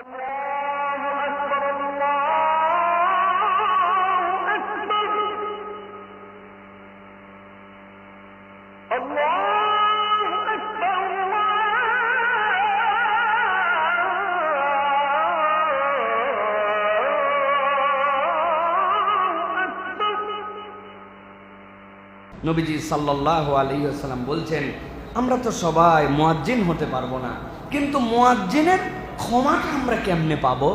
নবীজি সাল্লাল্লাহু আলাইহি ওয়াসাল্লাম বলছেন, আমরা তো সবাই মুয়াজ্জিন হতে পারবো না, কিন্তু মুয়াজ্জিনের ক্ষমাটা আমরা কেমনে পাবো?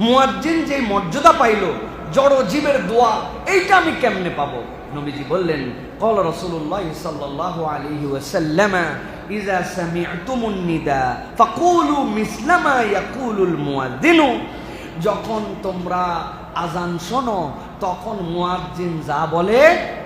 মুয়াজ্জিন যে মর্যাদা পাইলো, জড় জীবের দোয়া, এইটা আমি কেমনে পাবো? নবীজি বললেন, ক্বাল রাসূলুল্লাহ সাল্লাল্লাহু আলাইহি ওয়াসাল্লাম, ইযা সামি'তুমুন নিদা ফাকুলু মিসলা মা ইয়াকুলুল মুয়াজ্জিনু। যখন তোমরা আজান শোনো, তখন মুয়াজ্জিন যা বলে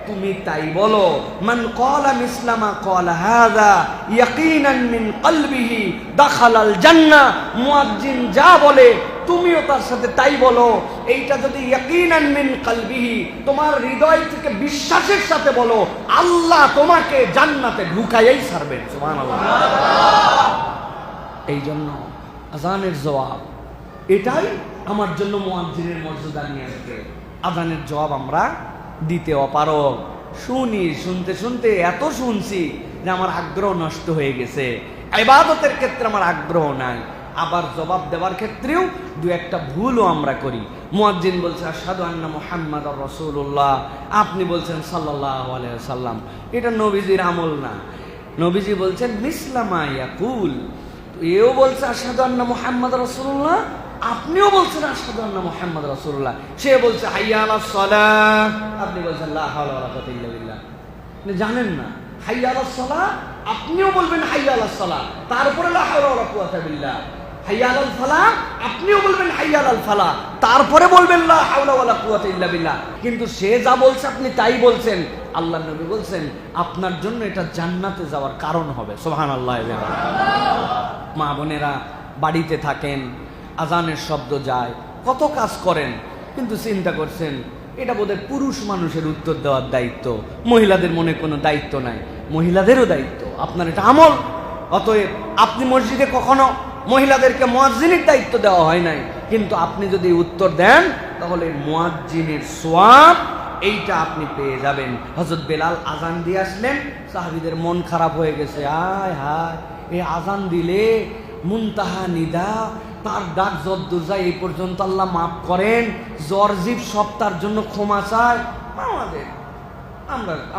তুমি তাই বলো। মান ক্বালা মিসলা মা ক্বালা হাযা ইয়াকিনান মিন কলবিহি দাখালাল জান্নাহ। মুয়াজ্জিন যা বলে তুমিও তার সাথে তাই বলো। এইটা যদি ইয়াকিনান মিন কলবিহি, তোমার হৃদয় থেকে বিশ্বাসের সাথে বলো, আল্লাহ তোমাকে জান্নাতে ঢুকাইয়াই ছাড়বেন। সুবহানাল্লাহ। এই জন্য আজানের জবাব এটাই আমার জন্য মুয়াজ্জিনের মর্যাদা নিয়ে আসবে। আজানের জবাব আমরা দিতে অপারগ। শুনতে শুনতে এত শুনছি যে আমার আগ্রহ নষ্ট হয়ে গেছে। ইবাদতের ক্ষেত্রে আমার আগ্রহ নাই, আবার জবাব দেওয়ার ক্ষেত্রেও দু একটা ভুলও আমরা করি। মুয়াজ্জিন বলছে আশহাদু আন্না মুহাম্মাদার রাসূলুল্লাহ, আপনি বলছেন সাল্লাল্লাহু আলাইহি ওয়াসাল্লাম। এটা নবীজির আমল না। নবীজি বলছেন মিসলা মা ইয়াকুল। এও বলছে আশহাদু আন্না মুহাম্মাদার রাসূলুল্লাহ, আপনিও বলছেন আশহাদু আন্না মুহাম্মাদার রাসূলুল্লাহ। সে বলছে হাইয়া আলাস সালাহ, আপনি বলছেন লা হাওলা ওয়ালা কুওয়াতা ইল্লা বিল্লাহ। আপনি জানেন না হাইয়া আলাস সালাহ, আপনিও বলবেন হাইয়া আলাস সালাহ, তারপরে লা হাওলা ওয়ালা কুওয়াতা বিল্লাহ। হাইয়া আলাল ফালাহ, আপনিও বলবেন হাইয়া আলাল ফালাহ, তারপরে বলবেন লা হাওলা ওয়ালা কুওয়াতা ইল্লা বিল্লাহ। কিন্তু সে যা বলছে আপনি তাই বলছেন। আল্লাহর নবী বলছেন আপনার জন্য এটা জান্নাতে যাওয়ার কারণ হবে। সুবহানাল্লাহ। মা বোনেরা বাড়িতে থাকেন, আজানের শব্দ যায়, কত কাজ করেন, কিন্তু চিন্তা করছেন এটা বোধহয় পুরুষ মানুষের উত্তর দেওয়ার দায়িত্ব, মহিলাদের মনে কোনো দায়িত্ব নাই। মহিলাদেরও দায়িত্ব, আপনার এটা আমল। অতএব আপনি মসজিদে কখনো মহিলাদেরকে মুয়াজ্জিনের দায়িত্ব দেওয়া হয় নাই, কিন্তু আপনি যদি উত্তর দেন তাহলে মুয়াজ্জিনের সওয়াব এইটা আপনি পেয়ে যাবেন। হযরত বেলাল আজান দিয়ে আসলেন, সাহাবীদের মন খারাপ হয়ে গেছে। আয় হায়, এই আজান দিলে মুনতাহা নিদা, তার ডাক যদ্দূর যায় এই পর্যন্ত আল্লাহ মাফ করেন, জ্বর জীব সব তার জন্য ক্ষমা চায়।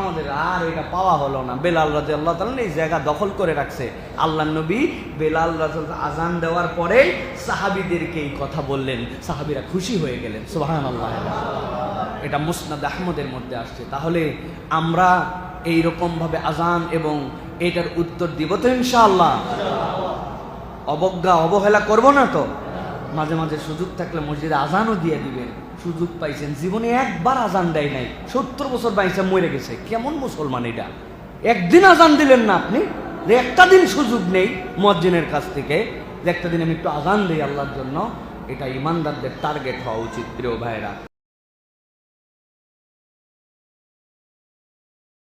আমাদের আর এটা পাওয়া হলো না। বেলাল রাদিয়াল্লাহু তাআলা এই জায়গা দখল করে রাখছে। আল্লাহর নবী বেলাল রাদিয়াল্লাহু আজান দেওয়ার পরে সাহাবীদেরকে এই কথা বললেন, সাহাবীরা খুশি হয়ে গেলেন। সুবহানাল্লাহ। এটা মুসনাদ আহমদের মধ্যে আসছে। তাহলে আমরা এইরকম ভাবে আজান এবং এটার উত্তর দিব তো ইনশাআল্লাহ। অবহেলা করব না তো। মাঝে মাঝে সুযোগ থাকলে মসজিদে আজানও দিয়ে দিবেন। সুযোগ পাইছেন, জীবনে একবার আজান দেয় নাই, 70 বছর বাইসা মরে গেছে, কেমন মুসলমান এটা? একদিন আজান দিলেন না আপনি, যে একটা দিন সুযোগ নেই মুয়াজ্জিনের কাছ থেকে যে একটা দিন আমি একটু আজান দিই আল্লাহর জন্য। এটা ইমানদারদের টার্গেট হওয়া উচিত প্রিয় ভাইরা।